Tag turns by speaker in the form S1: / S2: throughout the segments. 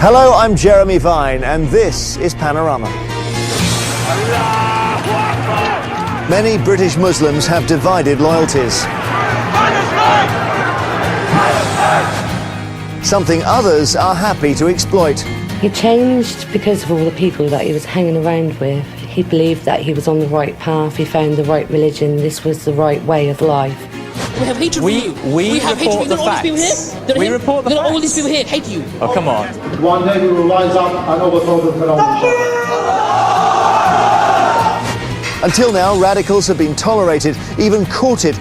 S1: Hello, I'm Jeremy Vine, and this is Panorama. Many British Muslims have divided loyalties. Something others are happy to exploit.
S2: He changed because of all the people that he was hanging around with. He believed that he was on the right path, he found the right religion, this was the right way of life.
S3: We have hatred for you.
S4: We
S3: have
S4: report
S3: hatred.
S4: the facts. We report the facts.
S3: All these people here hate you.
S4: Oh, come on.
S5: One day we will rise up and overthrow the phenomenon.
S1: Until now, radicals have been tolerated, even courted,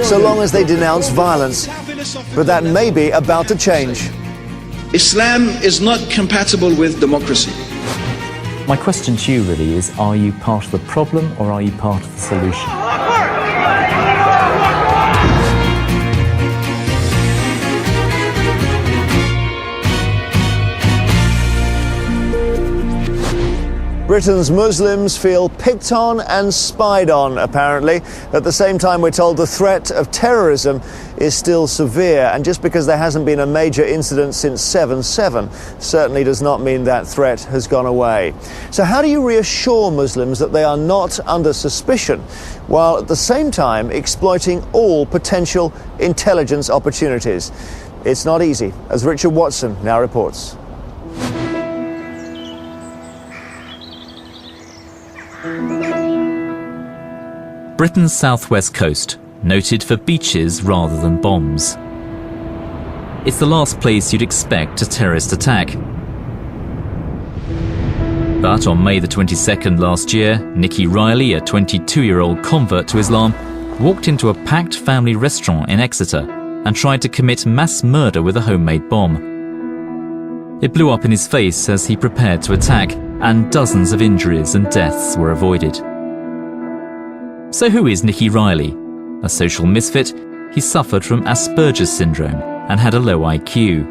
S1: so long as they denounce violence. But that may be about to change.
S6: Islam is not compatible with democracy.
S4: My question to you really is, are you part of the problem or are you part of the solution?
S1: Britain's Muslims feel picked on and spied on, apparently. At the same time, we're told the threat of terrorism is still severe. And just because there hasn't been a major incident since 7/7 certainly does not mean that threat has gone away. So how do you reassure Muslims that they are not under suspicion, while at the same time exploiting all potential intelligence opportunities? It's not easy, as Richard Watson now reports.
S7: Britain's southwest coast, noted for beaches rather than bombs. It's the last place you'd expect a terrorist attack. But on May the 22nd last year, Nikki Riley, a 22-year-old convert to Islam, walked into a packed family restaurant in Exeter and tried to commit mass murder with a homemade bomb. It blew up in his face as he prepared to attack, and dozens of injuries and deaths were avoided. So who is Nikki Riley? A social misfit, he suffered from Asperger's syndrome and had a low IQ.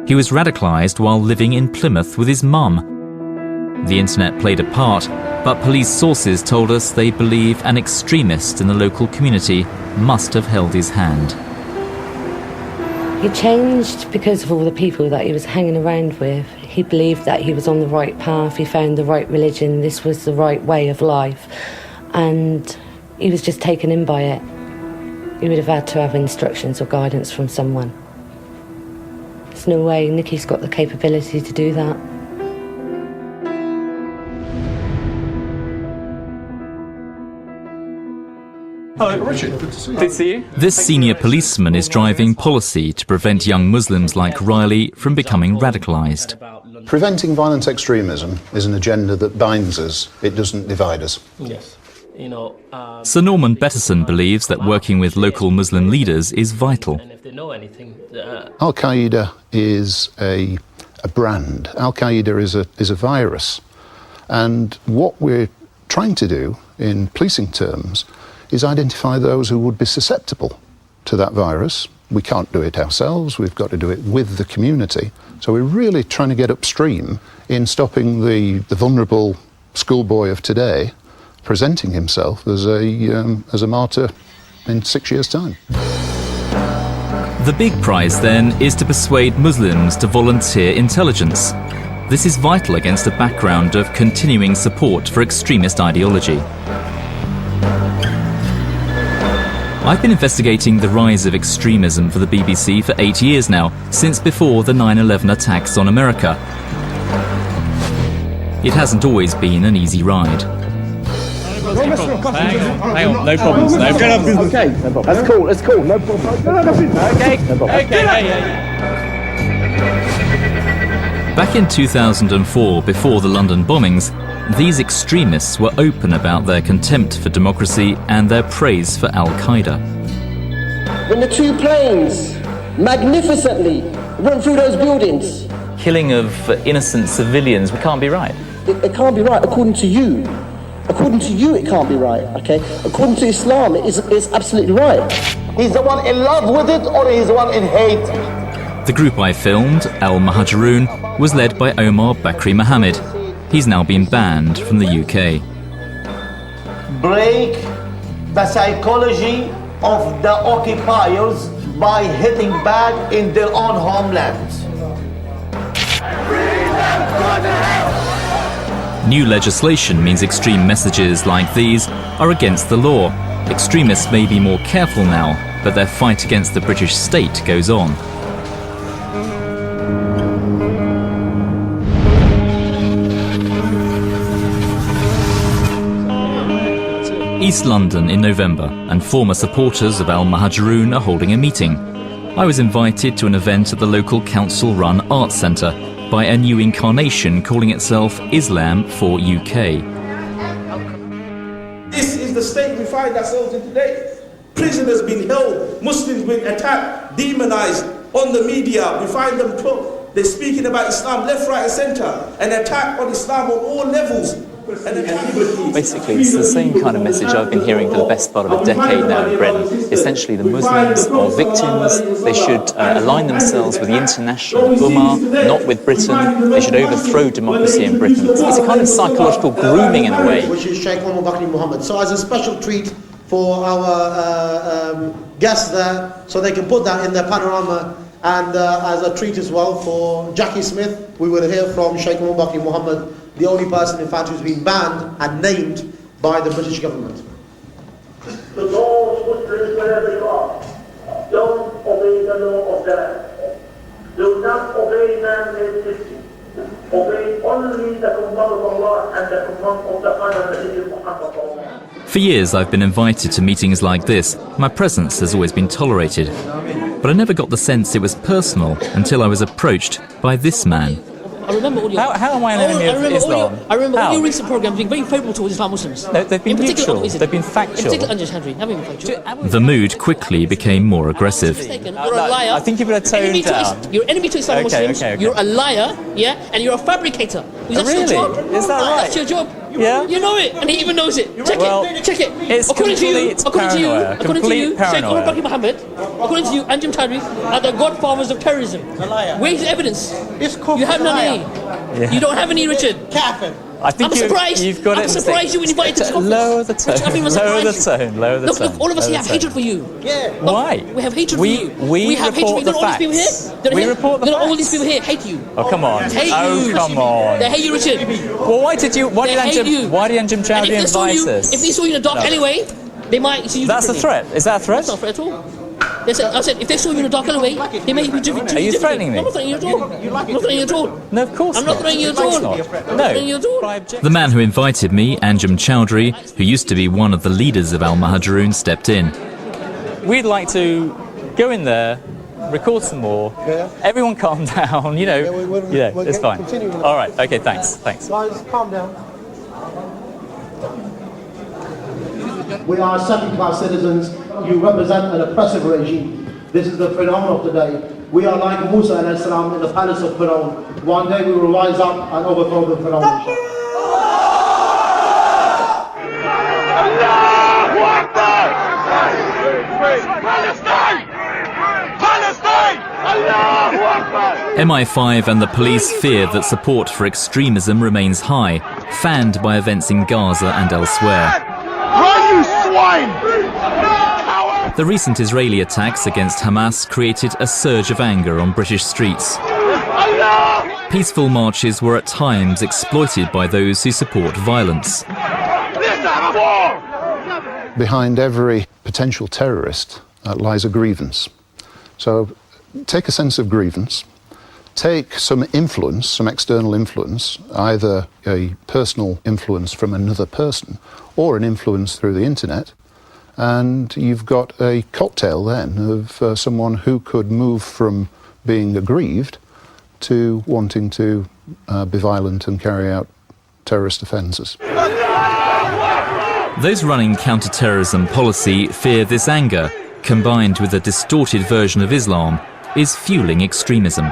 S7: He was radicalised while living in Plymouth with his mum. The internet played a part, but police sources told us they believe an extremist in the local community must have held his hand.
S2: He changed because of all the people that he was hanging around with. He believed that he was on the right path, he found the right religion, this was the right way of life. And he was just taken in by it. He would have had to have instructions or guidance from someone. There's no way Nikki's got the capability to do that.
S4: Hello, Richard. Good to see you.
S7: This senior policeman is driving policy to prevent young Muslims like Riley from becoming radicalised.
S5: Preventing violent extremism is an agenda that binds us, it doesn't divide us.
S3: Yes.
S7: Sir Norman Bettison believes that working with local Muslim leaders is vital.
S3: And if they know anything,
S5: Al-Qaeda is a brand. Al-Qaeda is a virus. And what we're trying to do in policing terms is identify those who would be susceptible to that virus. We can't do it ourselves, we've got to do it with the community. So we're really trying to get upstream in stopping the vulnerable schoolboy of today presenting himself as a martyr in 6 years' time.
S7: The big prize then is to persuade Muslims to volunteer intelligence. This is vital against a background of continuing support for extremist ideology. I've been investigating the rise of extremism for the BBC for 8 years now, since before the 9/11 attacks on America. It hasn't always been an easy ride.
S4: Hang on, no problems. No problems.
S8: Okay, that's cool, no problem.
S7: Back in 2004, before the London bombings, these extremists were open about their contempt for democracy and their praise for Al-Qaeda.
S8: When the two planes magnificently went through those buildings.
S4: Killing of innocent civilians, we can't be right.
S8: It can't be right according to you. According to you, it can't be right, okay? According to Islam, it's absolutely right. He's the one in love with it or he's the one in hate?
S7: The group I filmed, Al Mahajiroun, was led by Omar Bakri Mohammed. He's now been banned from the UK.
S8: Break the psychology of the occupiers
S9: by hitting back in their own homeland.
S7: New legislation means extreme messages like these are against the law. Extremists may be more careful now, but their fight against the British state goes on. East London in November, and former supporters of Al-Muhajirun are holding a meeting. I was invited to an event at the local council-run arts centre by a new incarnation calling itself Islam for UK.
S10: This is the state we find ourselves in today. Prisoners being held, Muslims being attacked, demonized on the media. We find them they're speaking about Islam left, right and centre, an attack on Islam on all levels.
S4: Basically, it's the same kind of message I've been hearing for the best part of a decade now in Britain. Essentially, the Muslims are victims. They should align themselves with the international Ummah, not with Britain. They should overthrow democracy in Britain. It's a kind of psychological grooming in a way.
S8: Which is Sheikh Mohammed. So as a special treat for our guests there, so they can put that in their panorama, and as a treat as well for Jackie Smith, we will hear from Sheikh Mohammed, the only person, in fact, who's been banned and named by the British government.
S11: To those Muslims wherever you are, don't obey the law of the land. Do not obey man-made system. Obey only the command of Allah and the command of the Honourable Muhammad.
S7: For years I've been invited to meetings like this. My presence has always been tolerated. But I never got the sense it was personal until I was approached by this man.
S3: I remember all your...
S4: How am I an enemy of Islam?
S3: I remember all your recent programmes being very favourable towards Islam Muslims.
S4: No, they've been neutral. They've been factual.
S3: In particular, have been factual.
S7: The mood quickly became more aggressive.
S3: You're a liar.
S4: I think you better tone down.
S3: You're enemy to Islam Muslims.
S4: Okay.
S3: You're a liar, yeah, and you're a fabricator. That's
S4: really?
S3: your job.
S4: Is that right?
S3: That's your job.
S4: Yeah.
S3: You know it, and he even knows it. Check it.
S4: It's
S3: according to you,
S4: paranoia.
S3: Sheikh Mohammed, according to you, and Jim Tadri are the godfathers of terrorism. Where's the evidence? You have none.
S4: Yeah.
S3: You don't have any, Richard.
S4: I think you've got it.
S3: I'm surprised you were invited to this conference.
S4: Lower the tone. Lower the tone.
S3: Look, all of us here have hatred for you.
S4: Yeah. Why?
S3: We have hatred for you.
S4: We
S3: have hatred for you.
S4: report the facts.
S3: We
S4: report the facts.
S3: All these people here hate you.
S4: Oh, come on.
S3: Come on. They hate you, Richard.
S4: Well, why did Jim Chowdhury invite us?
S3: If they saw you in the dark anyway, they might see you.
S4: That's a threat. Is that a threat?
S3: That's not a threat at all. I said, if they saw you in the dark anyway, they may be different.
S4: Are you threatening me?
S3: I'm not threatening you at all. I'm not threatening you at all.
S4: No, of course
S3: I'm not threatening you at all.
S4: No.
S7: The man who invited me, Anjem Chowdhury, who used to be one of the leaders of Al-Muhajirun, stepped in.
S4: We'd like to go in there, record some more. Yeah. Everyone calm down, it's fine. All right, okay, thanks.
S8: Guys, calm down. We are second-class citizens. You represent an oppressive regime. This is the phenomenon of today. We are like Musa alayhi salam in the palace of Pharaoh. One day we will rise up and overthrow the Pharaoh.
S7: MI5 and the police fear that support for extremism remains high, fanned by events in Gaza and elsewhere.
S11: Run, you swine!
S7: The recent Israeli attacks against Hamas created a surge of anger on British streets. Peaceful marches were at times exploited by those who support violence.
S5: Behind every potential terrorist lies a grievance. So take a sense of grievance, take some influence, some external influence, either a personal influence from another person or an influence through the internet, and you've got a cocktail then of someone who could move from being aggrieved to wanting to be violent and carry out terrorist offences.
S7: Those running counter-terrorism policy fear this anger, combined with a distorted version of Islam, is fueling extremism.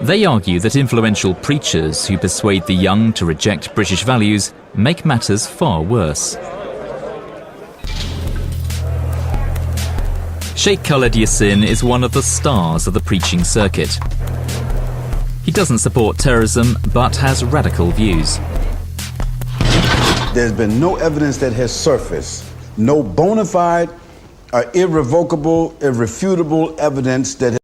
S7: They argue that influential preachers who persuade the young to reject British values make matters far worse. Sheikh Khaled Yassin is one of the stars of the preaching circuit. He doesn't support terrorism, but has radical views.
S12: There's been no evidence that has surfaced, no bona fide irrevocable, irrefutable evidence that